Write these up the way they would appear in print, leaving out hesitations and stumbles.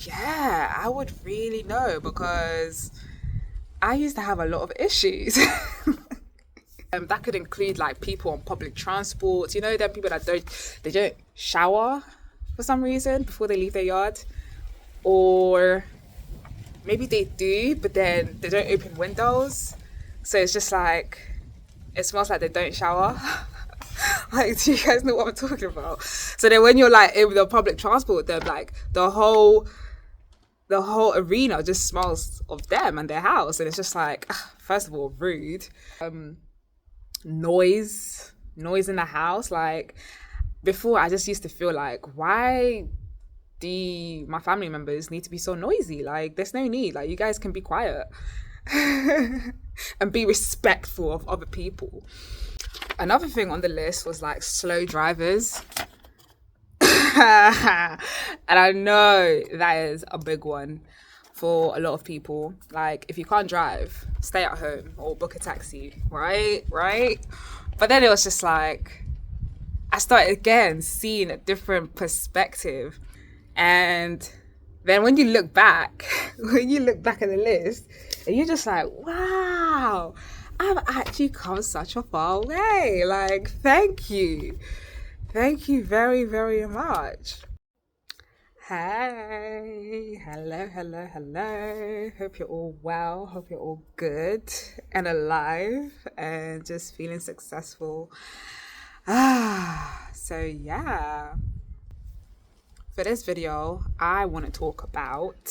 Yeah, I would really know because I used to have a lot of issues. That could include like people on public transport. You know, there are people that don't shower for some reason before they leave their yard, or maybe they do, but then they don't open windows, so it's just like it smells like they don't shower. Like, do you guys know what I'm talking about? So then, when you're like in the public transport, then like the whole arena just smells of them and their house, and it's just like, first of all, rude. Noise in the house. Like before, I just used to feel like, why do my family members need to be so noisy? Like, there's no need. Like, you guys can be quiet and be respectful of other people. Another thing on the list was like slow drivers. And I know that is a big one for a lot of people. Like, if you can't drive, stay at home or book a taxi, right? Right? But then it was just like, I started again seeing a different perspective. And then when you look back, when you look back at the list, and you're just like, wow, I've actually come such a far way. Like, thank you. Thank you very, very much. Hey, hello. Hope you're all well. Hope you're all good and alive and just feeling successful. So yeah. For this video, I want to talk about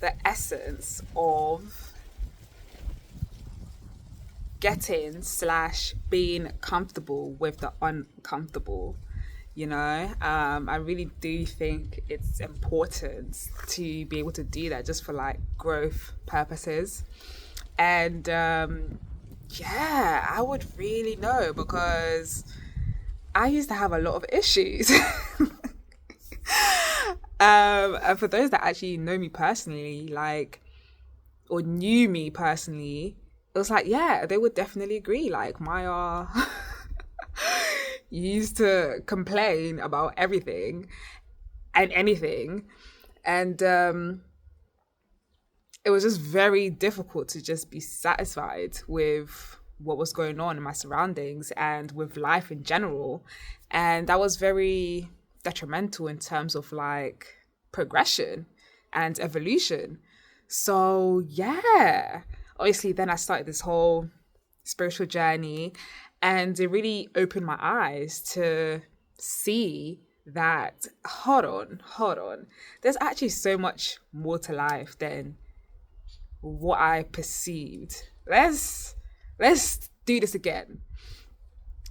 the essence of getting/being comfortable with the uncomfortable. I really do think it's important to be able to do that just for like growth purposes. And yeah, I would really know because I used to have a lot of issues. And for those that actually know me personally, like, or knew me personally, it was like, yeah, they would definitely agree. Like, Maya used to complain about everything and anything. And it was just very difficult to just be satisfied with what was going on in my surroundings and with life in general. And that was very detrimental in terms of like progression and evolution. So yeah, obviously then I started this whole spiritual journey, and it really opened my eyes to see that hold on, there's actually so much more to life than what I perceived. Let's do this again.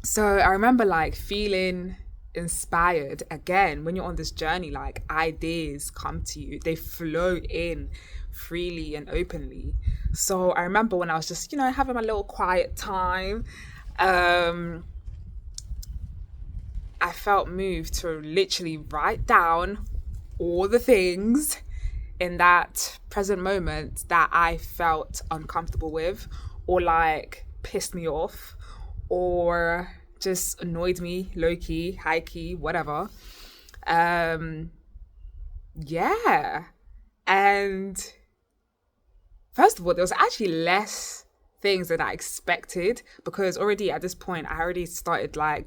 So I remember like feeling inspired again when you're on this journey. Like, ideas come to you, they flow in freely and openly. So I remember when I was just having my little quiet time, I felt moved to literally write down all the things in that present moment that I felt uncomfortable with, or like pissed me off, or just annoyed me, low key, high key, whatever. Yeah. And first of all, there was actually less things than I expected, because already at this point, I already started like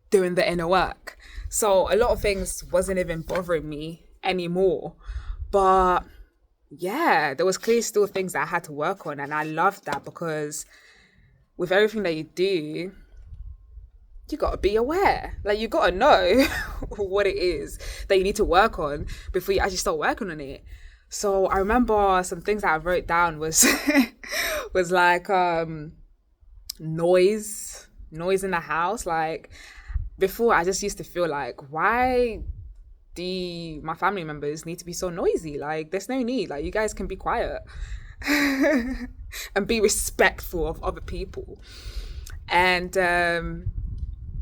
doing the inner work. So a lot of things wasn't even bothering me anymore. But yeah, there was clearly still things that I had to work on. And I loved that, because with everything that you do, you got to be aware. Like, you got to know what it is that you need to work on before you actually start working on it. So I remember some things that I wrote down was was like noise in the house. Like, before, I just used to feel like, why do my family members need to be so noisy? Like, there's no need. Like, you guys can be quiet and be respectful of other people. And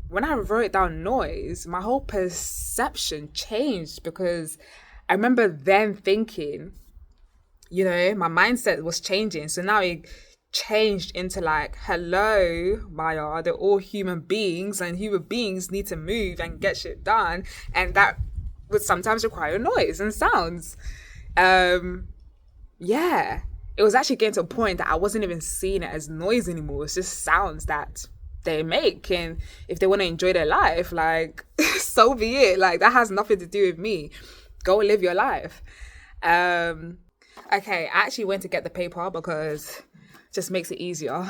when I wrote down noise, my whole perception changed, because I remember then thinking, my mindset was changing. So now it changed into like, hello, Maya, they're all human beings, and human beings need to move and get shit done. And that would sometimes require noise and sounds. Yeah, it was actually getting to a point that I wasn't even seeing it as noise anymore. It's just sounds that they make, and if they want to enjoy their life, like so be it. Like that has nothing to do with me. Go and live your life. Okay, I actually went to get the paper because it just makes it easier.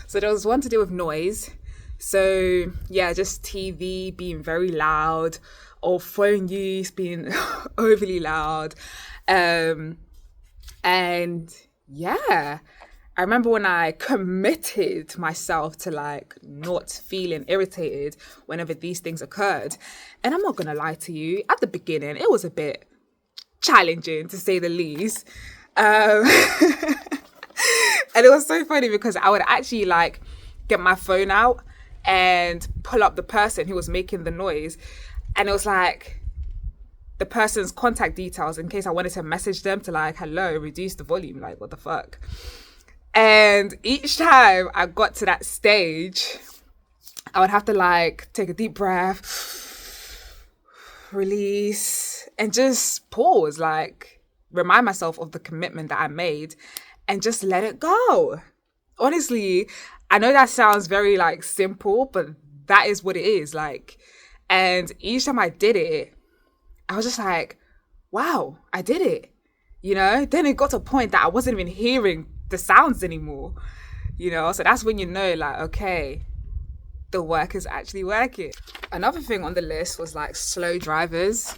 So there was one to do with noise. So yeah, just TV being very loud or phone use being overly loud. And yeah, I remember when I committed myself to like not feeling irritated whenever these things occurred. And I'm not going to lie to you, at the beginning, it was a bit challenging to say the least. And it was so funny because I would actually like get my phone out and pull up the person who was making the noise. And it was like the person's contact details in case I wanted to message them to like, hello, reduce the volume. Like, what the fuck? And each time I got to that stage, I would have to like take a deep breath, release, and just pause, like remind myself of the commitment that I made and just let it go. Honestly, I know that sounds very like simple, but that is what it is. Like, and each time I did it, I was just like, wow, I did it. You know, then it got to a point that I wasn't even hearing the sounds anymore, you know? So that's when you know, like, okay, the work is actually working. Another thing on the list was like slow drivers.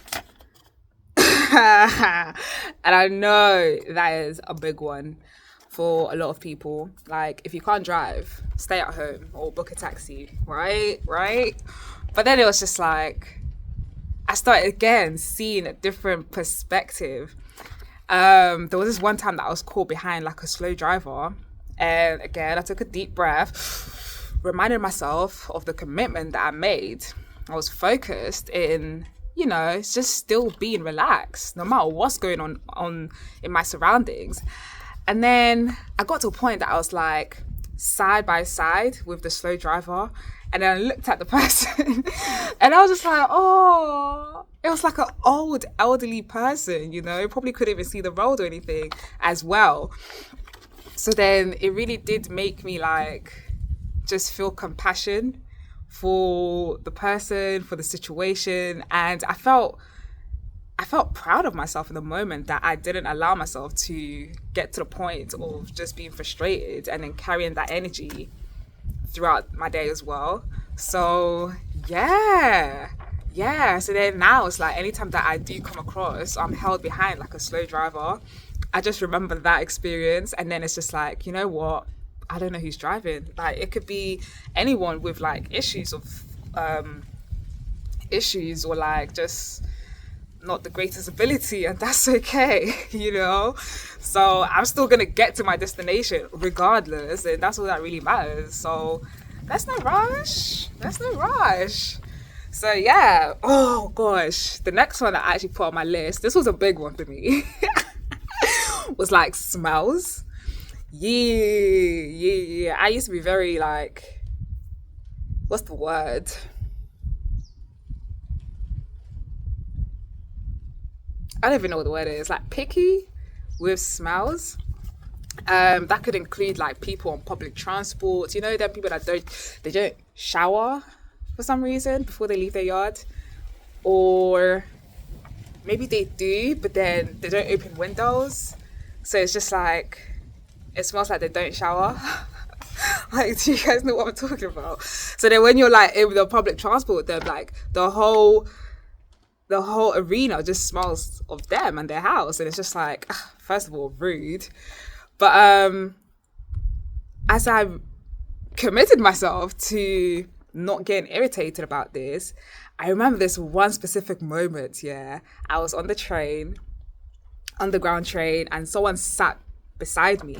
And I know that is a big one for a lot of people. Like, if you can't drive, stay at home or book a taxi, right? But then it was just like, I started again seeing a different perspective. There was this one time that I was caught behind like a slow driver, and again I took a deep breath, reminded myself of the commitment that I made. I was focused in, you know, it's just still being relaxed no matter what's going on in my surroundings. And then I got to a point that I was like side by side with the slow driver, and then I looked at the person and I was just like, oh, it was like an old elderly person, you know, probably couldn't even see the road or anything as well. So then it really did make me like just feel compassion for the person, for the situation. And I felt proud of myself in the moment that I didn't allow myself to get to the point of just being frustrated and then carrying that energy throughout my day as well. So yeah. So then now it's like anytime that I do come across, I'm held behind like a slow driver, I just remember that experience, and then it's just like, you know what? I don't know who's driving. Like, it could be anyone with like issues or like just not the greatest ability, and that's okay, you know? So I'm still gonna get to my destination regardless, and that's all that really matters. So let's not rush. So yeah, oh gosh, the next one that I actually put on my list, this was a big one for me, was like smells. Yeah. I used to be very like, what's the word? I don't even know what the word is, like picky with smells. That could include like people on public transport, you know, them people that don't shower for some reason before they leave their yard, or maybe they do but then they don't open windows, so it's just like it smells like they don't shower. Like, do you guys know what I'm talking about? So then when you're like in the public transport with them, like the whole arena just smells of them and their house, and it's just like, first of all, rude. But as I committed myself to not getting irritated about this, I remember this one specific moment. Yeah, I was on the train, underground train, and someone sat beside me.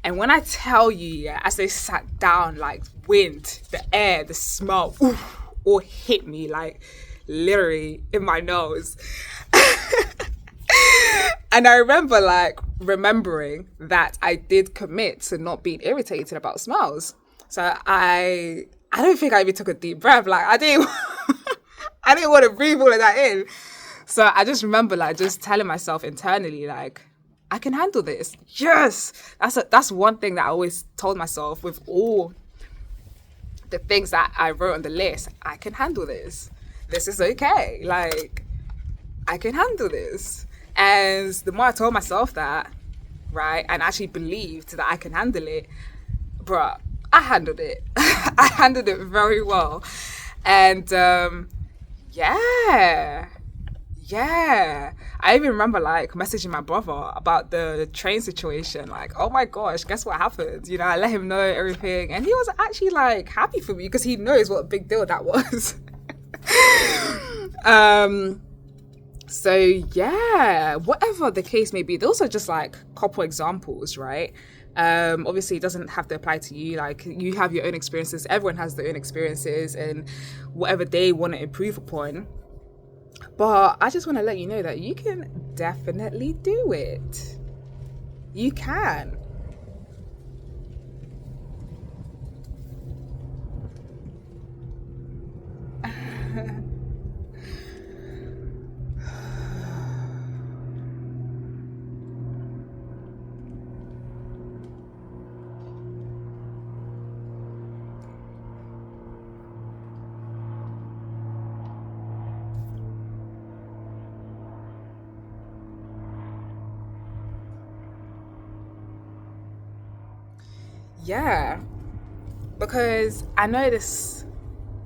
And when I tell you, yeah, as they sat down, like wind, the air, the smell, all hit me like literally in my nose. And I remember remembering that I did commit to not being irritated about smells. So I don't think I even took a deep breath. Like, I I didn't want to breathe all of that in. So I just remember like just telling myself internally, like, I can handle this. Yes. That's one thing that I always told myself with all the things that I wrote on the list. I can handle this. This is okay. Like, I can handle this. And the more I told myself that, right, and actually believed that I can handle it, bruh, I handled it. I handled it very well. And yeah. I even remember like messaging my brother about the train situation. Like, oh my gosh, guess what happened? You know, I let him know everything. And he was actually like happy for me because he knows what a big deal that was. So yeah, whatever the case may be, those are just like couple examples, right? Obviously it doesn't have to apply to you. Like, you have your own experiences. Everyone has their own experiences and whatever they want to improve upon. But I just want to let you know that you can definitely do it. You can. Yeah, because I know there's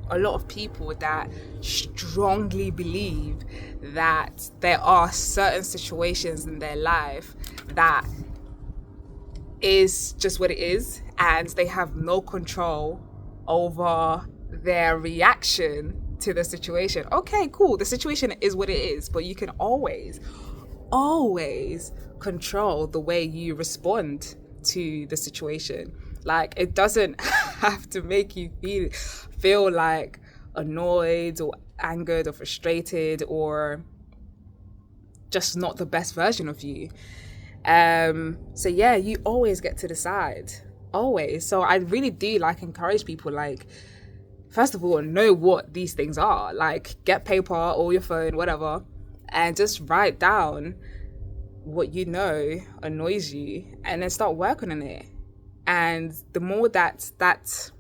a lot of people that strongly believe that there are certain situations in their life that is just what it is, and they have no control over their reaction to the situation. Okay, cool. The situation is what it is, but you can always control the way you respond to the situation. Like, it doesn't have to make you feel like annoyed or angered or frustrated or just not the best version of you. So yeah, you always get to decide. Always. So I really do like encourage people, like, first of all, know what these things are. Like, get paper or your phone, whatever, and just write down what you know annoys you and then start working on it. And the more that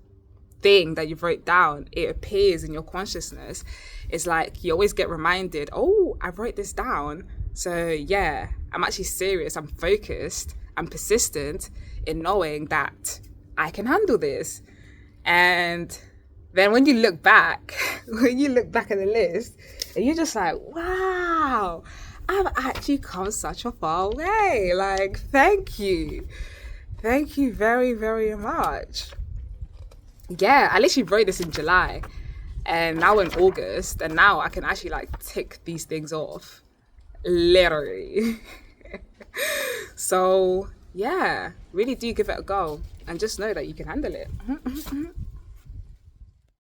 thing that you've wrote down, it appears in your consciousness, it's like you always get reminded, oh, I wrote this down. So yeah, I'm actually serious, I'm focused, I'm persistent in knowing that I can handle this. And then when you look back at the list, and you're just like, wow, I've actually come such a far way. Like, thank you. Thank you very, very much. Yeah, I literally wrote this in July and now we're in August, and now I can actually like tick these things off. Literally. So yeah, really do give it a go and just know that you can handle it.